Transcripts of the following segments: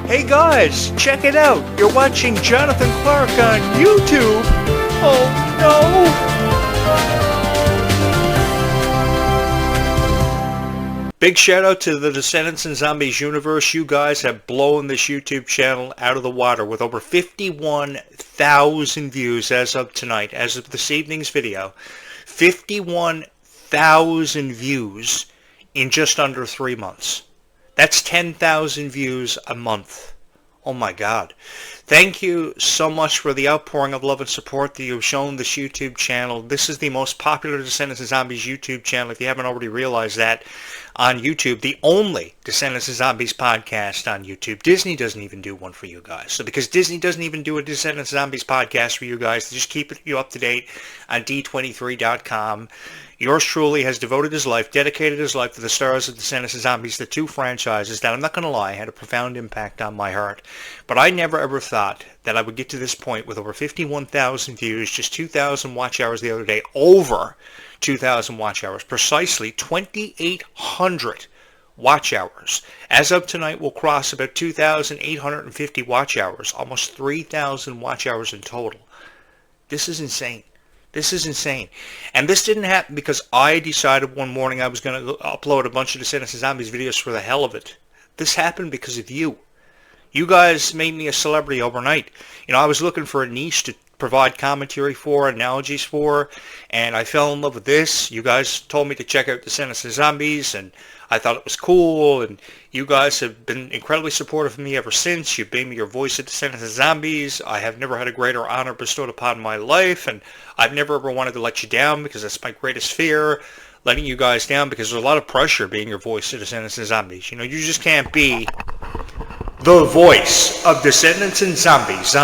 Hey guys, check it out. You're watching Jonathan Clarke on YouTube. Oh no. Big shout out to the Descendants and Zombies universe. You guys have blown this YouTube channel out of the water with over 51,000 views as of tonight, as of this evening's video. 51,000 views in just under 3 months. That's 10,000 views a month. Oh my God. Thank you so much for the outpouring of love and support that you've shown this YouTube channel. This is the most popular Descendants and Zombies YouTube channel, if you haven't already realized that, on YouTube. The only Descendants and Zombies podcast on YouTube. Disney doesn't even do one for you guys. So because Disney doesn't even do a Descendants and Zombies podcast for you guys, they just keep you up to date on D23.com. Yours truly has devoted his life, dedicated his life to the stars of Descendants and Zombies, the two franchises that, I'm not going to lie, had a profound impact on my heart. But I never ever thought that I would get to this point with over 51,000 views, just 2,000 watch hours the other day, over 2,000 watch hours, precisely 2,800 watch hours. As of tonight, we'll cross about 2,850 watch hours, almost 3,000 watch hours in total. This is insane. This is insane. And this didn't happen because I decided one morning I was going to upload a bunch of Descendants and Zombies videos for the hell of it. This happened because of you. You guys made me a celebrity overnight. You know, I was looking for a niche to provide commentary for, analogies for, and I fell in love with this. You guys told me to check out Descendants and Zombies, and I thought it was cool, and you guys have been incredibly supportive of me ever since. You've made me your voice at Descendants and Zombies. I have never had a greater honor bestowed upon my life, and I've never ever wanted to let you down because that's my greatest fear, letting you guys down, because there's a lot of pressure being your voice at Descendants and Zombies. You know, you just can't be the voice of Descendants and Zombies,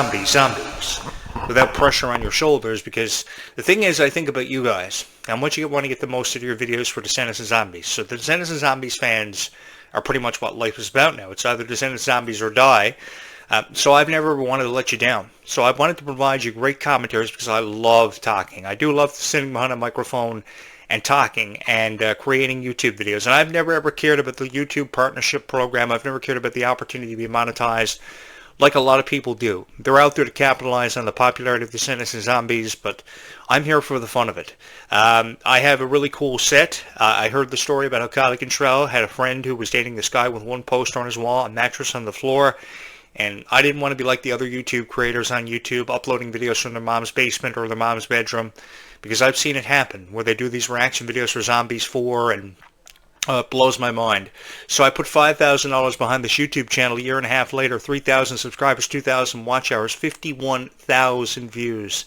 without pressure on your shoulders, because the thing is, I think about you guys. How much you want to get the most out of your videos for Descendants and Zombies. So the Descendants and Zombies fans are pretty much what life is about now. It's either Descendants Zombies or die. So I've never ever wanted to let you down. So I wanted to provide you great commentaries because I love talking. I do love sitting behind a microphone and talking and creating YouTube videos. And I've never ever cared about the YouTube partnership program. I've never cared about the opportunity to be monetized like a lot of people do. They're out there to capitalize on the popularity of Descendants and Zombies, but I'm here for the fun of it. I have a really cool set. I heard the story about how Kylie Cantrell had a friend who was dating this guy with one poster on his wall, a mattress on the floor, and I didn't want to be like the other YouTube creators on YouTube, uploading videos from their mom's basement or their mom's bedroom, because I've seen it happen, where they do these reaction videos for Zombies 4, and it blows my mind. So I put $5,000 behind this YouTube channel a year and a half later, 3,000 subscribers, 2,000 watch hours, 51,000 views.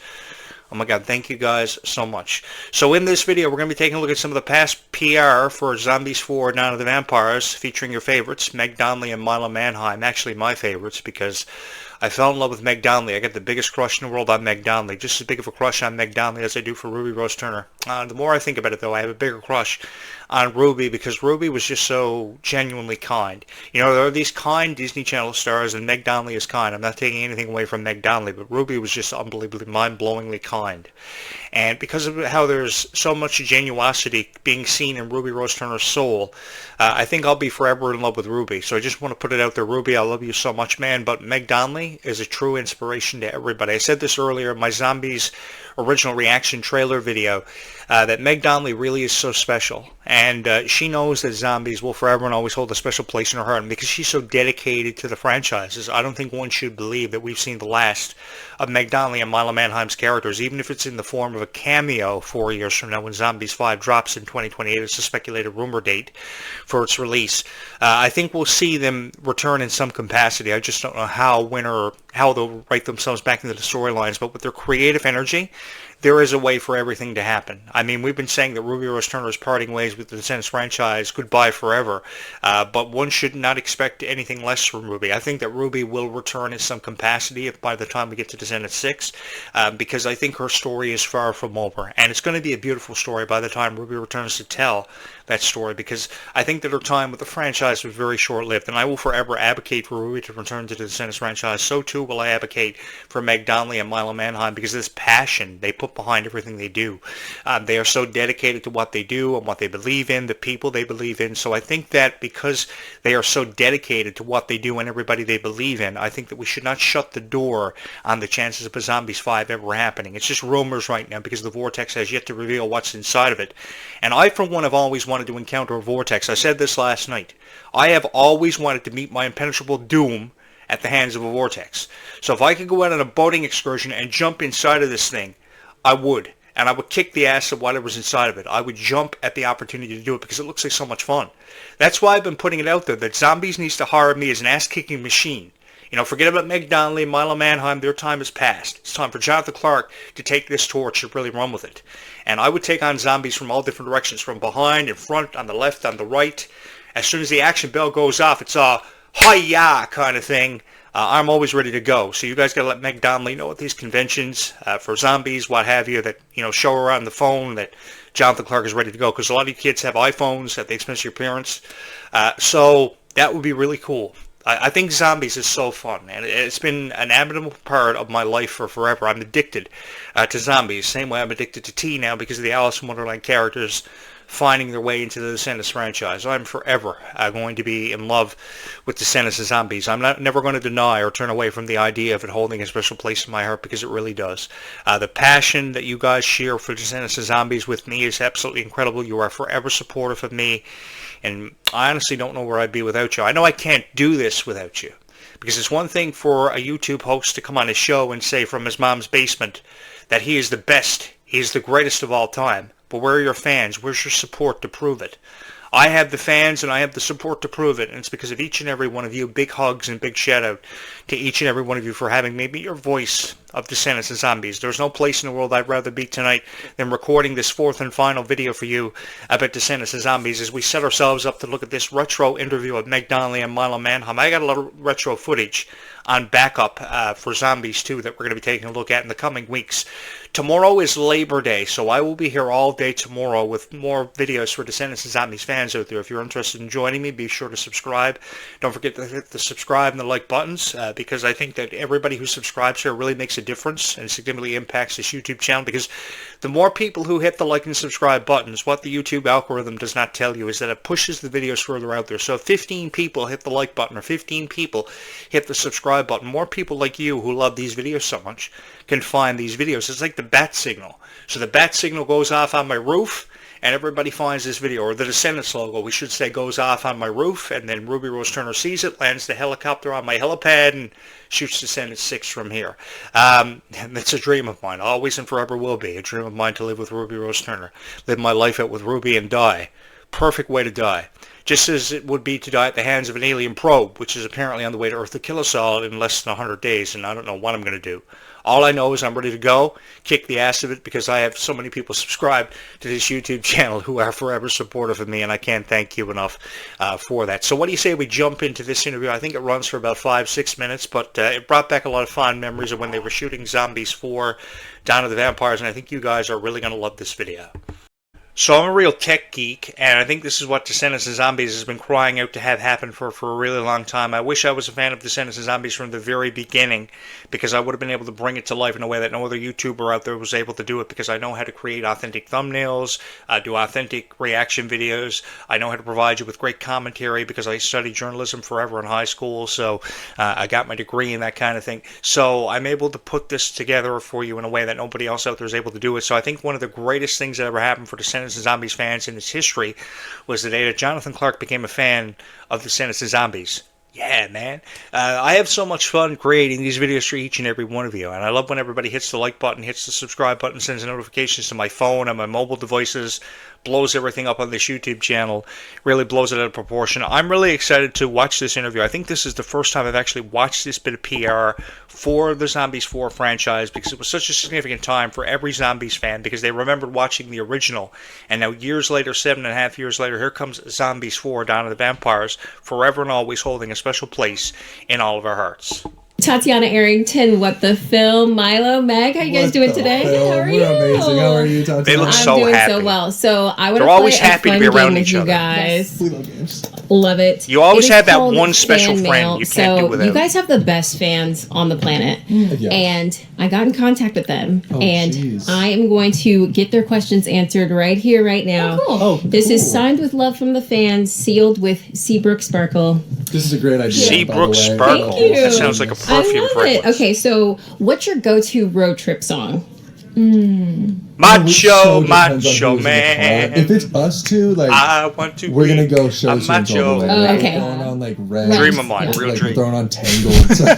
Oh my God, thank you guys so much. So in this video, we're going to be taking a look at some of the past PR for Zombies 4, Night of the Vampires, featuring your favorites, Meg Donnelly and Milo Manheim. Actually, my favorites, because I fell in love with Meg Donnelly. I got the biggest crush in the world on Meg Donnelly. Just as big of a crush on Meg Donnelly as I do for Ruby Rose Turner. The more I think about it, though, I have a bigger crush on Ruby, because Ruby was just so genuinely kind. You know, there are these kind Disney Channel stars, and Meg Donnelly is kind. I'm not taking anything away from Meg Donnelly, but Ruby was just unbelievably, mind-blowingly kind. And because of how there's so much genuosity being seen in Ruby Rose Turner's soul, I think I'll be forever in love with Ruby. So I just want to put it out there, Ruby, I love you so much, man. But Meg Donnelly is a true inspiration to everybody. I said this earlier in my Zombies original reaction trailer video, that Meg Donnelly really is so special. And she knows that Zombies will forever and always hold a special place in her heart. And because she's so dedicated to the franchises, I don't think one should believe that we've seen the last of Meg Donnelly and Milo Manheim's characters, even if it's in the form of a cameo 4 years from now when Zombies 5 drops in 2028. It's a speculated rumor date for its release. I think we'll see them return in some capacity. I just don't know how, when, or how they'll write themselves back into the storylines. But with their creative energy, there is a way for everything to happen. I mean, we've been saying that Ruby Rose Turner is parting ways with the Descendants franchise, goodbye forever, but one should not expect anything less from Ruby. I think that Ruby will return in some capacity by the time we get to Descendants 6, because I think her story is far from over, and it's going to be a beautiful story by the time Ruby returns to tell that story, because I think that her time with the franchise was very short-lived, and I will forever advocate for Ruby to return to the Descendants franchise. So too will I advocate for Meg Donnelly and Milo Manheim, because of this passion they put behind everything they do. They are so dedicated to what they do and what they believe in, the people they believe in. So I think that because they are so dedicated to what they do and everybody they believe in, I think that we should not shut the door on the chances of a Zombies 5 ever happening. It's just rumors right now because the Vortex has yet to reveal what's inside of it. And I, for one, have always wanted to encounter a Vortex. I said this last night. I have always wanted to meet my impenetrable doom at the hands of a Vortex. So if I could go out on a boating excursion and jump inside of this thing, I would. And I would kick the ass of whatever's inside of it. I would jump at the opportunity to do it because it looks like so much fun. That's why I've been putting it out there that Zombies needs to hire me as an ass-kicking machine. You know, forget about Meg Donnelly, Milo Manheim. Their time has passed. It's time for Jonathan Clarke to take this torch and really run with it. And I would take on zombies from all different directions, from behind, in front, on the left, on the right. As soon as the action bell goes off, it's a hi-ya kind of thing. I'm always ready to go. So you guys got to let Meg Donnelly know at these conventions for zombies, what have you, that, you know, show her on the phone that Jonathan Clarke is ready to go. Because a lot of you kids have iPhones at the expense of your parents. So that would be really cool. I think Zombies is so fun, and it's been an inevitable part of my life for forever. I'm addicted to zombies, same way I'm addicted to tea now because of the Alice in Wonderland characters finding their way into the Descendants franchise. I'm forever going to be in love with Descendants and Zombies. I'm never going to deny or turn away from the idea of it holding a special place in my heart because it really does. The passion that you guys share for Descendants and Zombies with me is absolutely incredible. You are forever supportive of me, and I honestly don't know where I'd be without you. I know I can't do this without you, because it's one thing for a YouTube host to come on his show and say from his mom's basement that he is the best, he is the greatest of all time. But where are your fans? Where's your support to prove it? I have the fans and I have the support to prove it, and it's because of each and every one of you. Big hugs and big shout out to each and every one of you for having maybe your voice of Descendants and Zombies. There's no place in the world I'd rather be tonight than recording this fourth and final video for you about Descendants and Zombies as we set ourselves up to look at this retro interview of Meg Donnelly and Milo Manheim. I got a lot of retro footage on backup for Zombies 2 that we're going to be taking a look at in the coming weeks. Tomorrow is Labor Day, so I will be here all day tomorrow with more videos for Descendants and Zombies fans out there. If you're interested in joining me, be sure to subscribe. Don't forget to hit the subscribe and the like buttons, because I think that everybody who subscribes here really makes a difference and significantly impacts this YouTube channel, because the more people who hit the like and subscribe buttons, what the YouTube algorithm does not tell you is that it pushes the videos further out there. So if 15 people hit the like button or 15 people hit the subscribe button, more people like you who love these videos so much can find these videos. It's like the bat signal. So the bat signal goes off on my roof and everybody finds this video, or the Descendants logo, we should say, goes off on my roof, and then Ruby Rose Turner sees it, lands the helicopter on my helipad, and shoots Descendants 6 from here. And it's a dream of mine, always and forever will be, a dream of mine to live with Ruby Rose Turner, live my life out with Ruby and die. Perfect way to die. Just as it would be to die at the hands of an alien probe, which is apparently on the way to Earth to kill us all in less than 100 days, and I don't know what I'm going to do. All I know is I'm ready to go, kick the ass of it, because I have so many people subscribed to this YouTube channel who are forever supportive of me, and I can't thank you enough for that. So what do you say we jump into this interview? I think it runs for about 5-6 minutes, but it brought back a lot of fond memories of when they were shooting Zombies 4, Dawn of the Vampires, and I think you guys are really going to love this video. So I'm a real tech geek, and I think this is what Descendants and Zombies has been crying out to have happen for a really long time. I wish I was a fan of Descendants and Zombies from the very beginning, because I would have been able to bring it to life in a way that no other YouTuber out there was able to do it, because I know how to create authentic thumbnails, do authentic reaction videos. I know how to provide you with great commentary because I studied journalism forever in high school, so I got my degree in that kind of thing. So I'm able to put this together for you in a way that nobody else out there is able to do it. So I think one of the greatest things that ever happened for Descendants and Zombies fans in its history was the day that Jonathan Clarke became a fan of Descendants and Zombies. Yeah, man. I have so much fun creating these videos for each and every one of you, and I love when everybody hits the like button, hits the subscribe button, sends notifications to my phone and my mobile devices, blows everything up on this YouTube channel, really blows it out of proportion. I'm really excited to watch this interview. I think this is the first time I've actually watched this bit of PR for the Zombies 4 franchise, because it was such a significant time for every Zombies fan, because they remembered watching the original, and now years later, 7.5 years later, here comes Zombies 4, Dawn of the Vampires, forever and always holding a special place in all of our hearts. Tatiana Arrington, What the Film, Milo, Meg, how you guys doing today? How are you? We're amazing. How are you, Tatiana? They look I'm so doing happy. so well. So I want They're to play always a happy to fun be around game with each you other. guys. We love games. Love it. You always It is have that called one special fan friend mail. you can't do without. You guys have the best fans on the planet. Yeah. And I got in contact with them. Oh, and jeez. I am going to get their questions answered right here, right now. Oh, This is cool. signed with love from the fans, sealed with Seabrook Sparkle. This is a great idea. Seabrook by the way. Sparkle. Thank you. That sounds like a I perfume love fragrance. it. Okay, so what's your go-to road trip song? Macho, So depends on macho who's in the man. car. If it's us two, like I want to we're be gonna go a show tunes macho. all the way. Oh, Like, okay. We're throwing on like red. Dream of mine, Yeah. real Like dream. throwing on Tangled.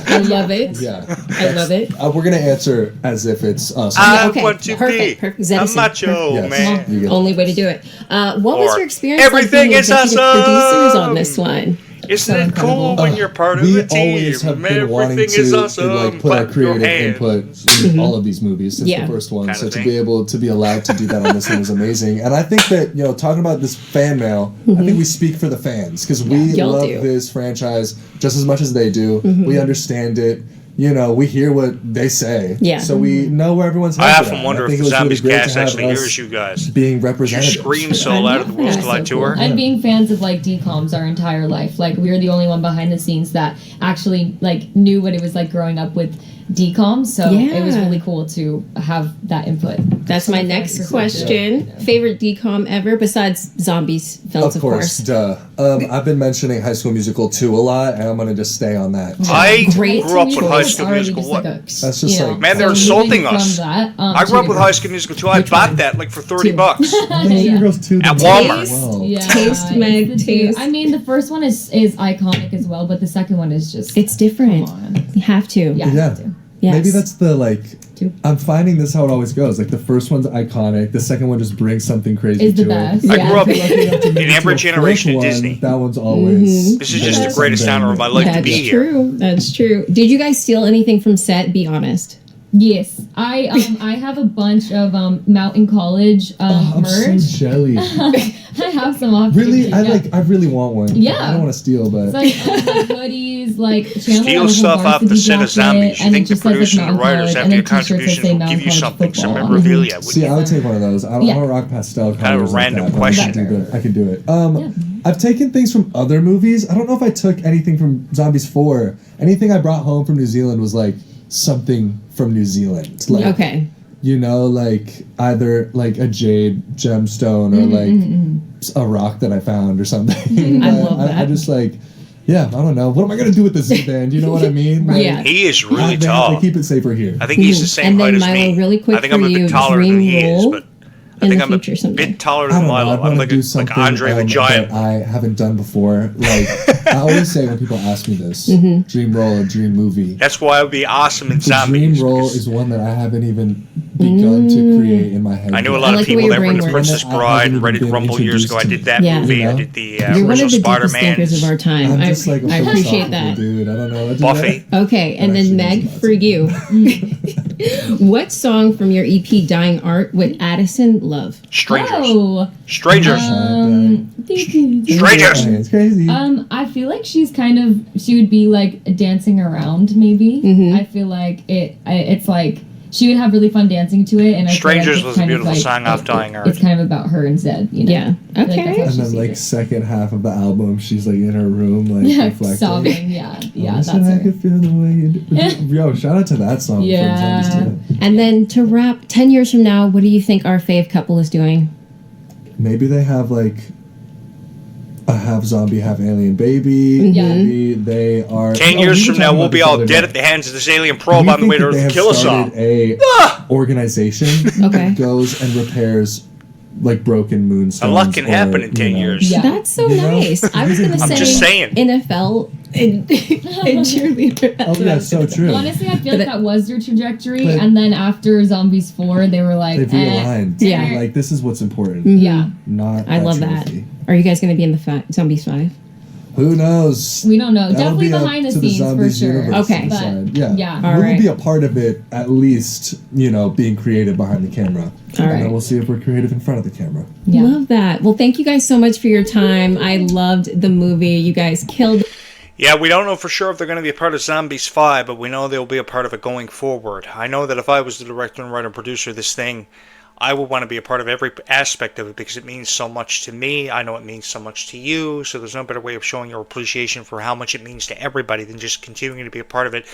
I love it. Yeah. I love it. We're gonna answer as if it's us. I Okay, want to perfect, be perfect. a Zedison, macho Yes. man. You get it. Only way to do it. What was Or your experience everything like being is executive awesome. producers on this one? Isn't it cool when you're part of We the team? always have been wanting Everything is to awesome. like put our Clap your creative hands. input in all of these movies since Yeah. the first one. Kinda So to thing. be able to be allowed to do that on this one is amazing. And I think that, you know, talking about this fan mail, I think we speak for the fans because we Y'all love do. this franchise just as much as they do. We understand it. You know, we hear what they say. Yeah. So we know where everyone's I head's often at. wonder I if think the it was really Zombies great to cast have actually us hears you guys. being You represented. scream so I loud know. at the Worlds Yeah, Collide so cool. tour. And being fans of like DComs our entire life, like we were the only one behind the scenes that actually like knew what it was like growing up with DComs. So it was Yeah. really cool to have that input. That's my next question. Favorite DCOM ever besides zombies films, Of course, duh. I've been mentioning High School Musical 2 a lot, and I'm gonna just stay on that. I Great grew up with choice. High School Musical. What? That's just like- Man, they're moving insulting from us. That, I grew up with High School Musical too. I bought that like for $30. Girls 2 At did Walmart. well. Yeah, Taste, it's Meg, the two. taste. I mean, the first one is iconic as well, but the second one is just It's different. Come on. You have to. Yeah. Yeah. Yes. Maybe that's the like. Two. I'm finding this how it always goes. Like the first one's iconic, the second one just brings something crazy Is to the best. it. I grew up If you're lucky enough to make in it to every a generation fourth of one, Disney. That one's always. This is just the better greatest than honor of my life to That's be here. true. That's true. Did you guys steal anything from set? Be honest. Yes, I have a bunch of Mountain College I'm so merch. jelly. I have some off. Really, I really want one. Yeah. I don't want to steal, but It's like hoodies, like Chandler Steal has a stuff off the varsity set of jacket, Zombies. You and think it the just says, like, producers and the Mountain writers College, after and your then t-shirts that contributions say will Mountain give you College something, some football. memorabilia. Would see, you? I would take one of those. I don't Yeah. rock pastel colors. Kind of a like random that, but question. I could do it. I've taken things from other movies. I don't know if I took anything from Zombies 4. Anything I brought home from New Zealand was like something from New Zealand. Like, Okay. you know, like either like a jade gemstone or like a rock that I found or something. I But love I that. just like, yeah, I don't know. What am I gonna do with this band? You know what I mean? Like, Yeah. He is really they have tall. to keep it safer here. I think he's the same And height then as Milo, me. really quick I think for I'm a you, bit taller than dream he is, role but I in think the I'm a future someday. bit taller I than don't know. I Milo. I'm want to like do like something Andre the Giant. that I haven't done before. Like I always say when people ask me this, dream role or dream movie. That's why it would be awesome in The Zombies. dream role because is one that I haven't even begun to create in my head. I knew a yet. lot I of like the people way that your were in The brain Princess works. I Bride haven't and Ready to been Rumble years ago. I did that Yeah. movie. You know? I did the You're one original of the deepest Spider-Man. thinkers of our time. I'm just like a I appreciate philosophical that. dude. I don't know. I do Buffy. that. Okay, and That then actually Meg, means for you. What song from your EP Dying Art would Addison love? Strangers. Oh, Strangers. Strangers. It's crazy. I feel like she would be like dancing around maybe. I feel like it's like she would have really fun dancing to it, and I feel like Strangers it's was a kind of beautiful like, song off Dying Art. It's kind of about her and Zed, you know. Yeah. I feel like Okay. that's how And she then sees like it. second half of the album, she's like in her room, like Yeah, reflecting. sobbing. Yeah, yeah, Listen, that's I her. could feel the way you do. Yo, shout out to that song. Yeah. From Zombies 2. And then to wrap, 10 years from now, what do you think our fave couple is doing? Maybe they have like a half zombie, half alien baby. Yeah. Maybe they are. 10 Oh, years we were from now, talking we'll about be this all other dead day. at the hands of this alien probe We on the way think to that they have kill us all. started a organization Okay. that goes and repairs like broken moonstones. A lot can or, happen in you 10 know, years. Yeah. That's so You know? nice. I was going to I'm say just saying. NFL and cheerleader. That's Oh what I yeah, was so gonna say. true. Honestly, I feel But like that was their trajectory, But- and then after Zombies 4, they were like, They've realigned. Yeah. Like this is what's important. yeah. Not. I that love that. trophy. Are you guys going to be in the Zombies 5? Who knows? We don't know. That'll Definitely be up behind the to scenes for Zombies sure. universe to Okay. But, decide. Yeah. yeah. All We right. will be a part of it, at least, you know, being creative behind the camera. All And right. then we'll see if we're creative in front of the camera. Yeah. Love that. Well, thank you guys so much for your time. I loved the movie. You guys killed it. Yeah, we don't know for sure if they're going to be a part of Zombies 5, but we know they'll be a part of it going forward. I know that if I was the director and writer and producer of this thing, I would want to be a part of every aspect of it because it means so much to me. I know it means so much to you, so there's no better way of showing your appreciation for how much it means to everybody than just continuing to be a part of it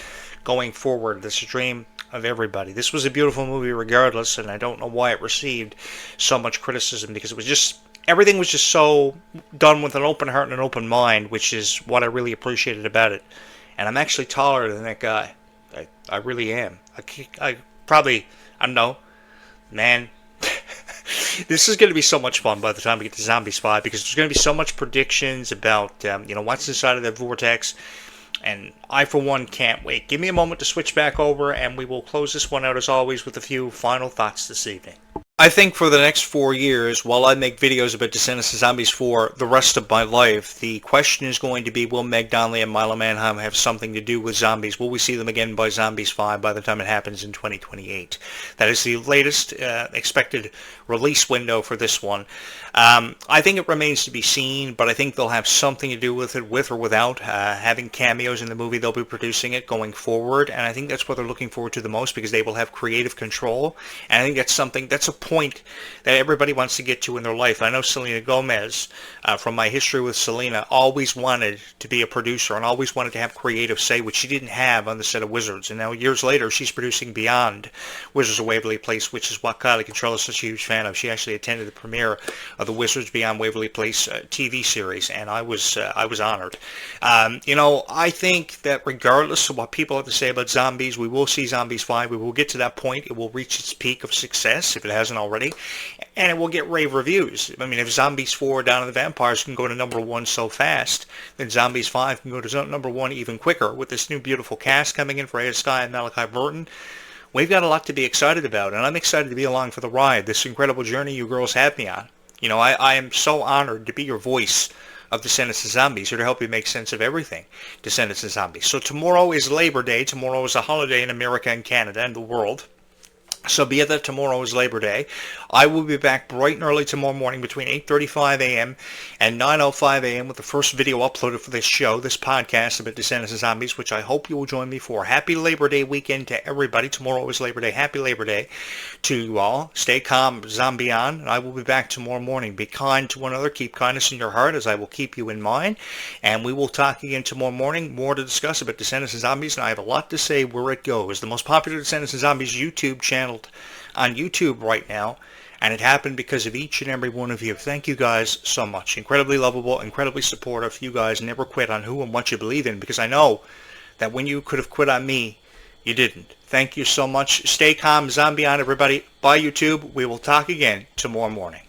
going forward. This is a dream of everybody. This was a beautiful movie regardless, and I don't know why it received so much criticism because it was just... everything was just so done with an open heart and an open mind, which is what I really appreciated about it. And I'm actually taller than that guy. I really am. I probably, I don't know, man. This is going to be so much fun by the time we get to Zombies 5 because there's going to be so much predictions about, what's inside of that vortex. And I, for one, can't wait. Give me a moment to switch back over, and we will close this one out, as always, with a few final thoughts this evening. I think for the next 4 years, while I make videos about Descendants of Zombies for the rest of my life, the question is going to be, will Meg Donnelly and Milo Manheim have something to do with zombies? Will we see them again by Zombies 5 by the time it happens in 2028? That is the latest expected release window for this one. I think it remains to be seen, but I think they'll have something to do with it, with or without having cameos in the movie. They'll be producing it going forward, and I think that's what they're looking forward to the most because they will have creative control, and I think that's a point that everybody wants to get to in their life. I know Selena Gomez, from my history with Selena, always wanted to be a producer and always wanted to have creative say, which she didn't have on the set of Wizards. And now years later, she's producing Beyond Wizards of Waverly Place, which is what Kylie Control is such a huge fan of. She actually attended the premiere of the Wizards Beyond Waverly Place TV series, and I was honored. I think that regardless of what people have to say about zombies, we will see Zombies 5. We will get to that point. It will reach its peak of success, if it hasn't already, and it will get rave reviews. I mean, if Zombies 4 Down of the Vampires can go to number 1 so fast, then Zombies 5 can go to number 1 even quicker. With this new beautiful cast coming in for Aya Sky and Malachi Burton, we've got a lot to be excited about, and I'm excited to be along for the ride, this incredible journey you girls have me on. I am so honored to be your voice of Descendants of Zombies, here to help you make sense of everything Descendants of Zombies. So tomorrow is Labor Day. Tomorrow is a holiday in America and Canada and the world. So be it that tomorrow is Labor Day, I will be back bright and early tomorrow morning between 8:35 a.m. and 9:05 a.m. with the first video uploaded for this show, this podcast about Descendants of Zombies, which I hope you will join me for. Happy Labor Day weekend to everybody. Tomorrow is Labor Day. Happy Labor Day to you all. Stay calm, zombie on, and I will be back tomorrow morning. Be kind to one another. Keep kindness in your heart as I will keep you in mind. And we will talk again tomorrow morning. More to discuss about Descendants of Zombies, and I have a lot to say where it goes. The most popular Descendants of Zombies YouTube channel on YouTube right now, and it happened because of each and every one of you. Thank you guys so much. Incredibly lovable, incredibly supportive. You guys never quit on who and what you believe in, because I know that when you could have quit on me, you didn't. Thank you so much. Stay calm, zombie on, everybody. Bye, YouTube. We will talk again tomorrow morning.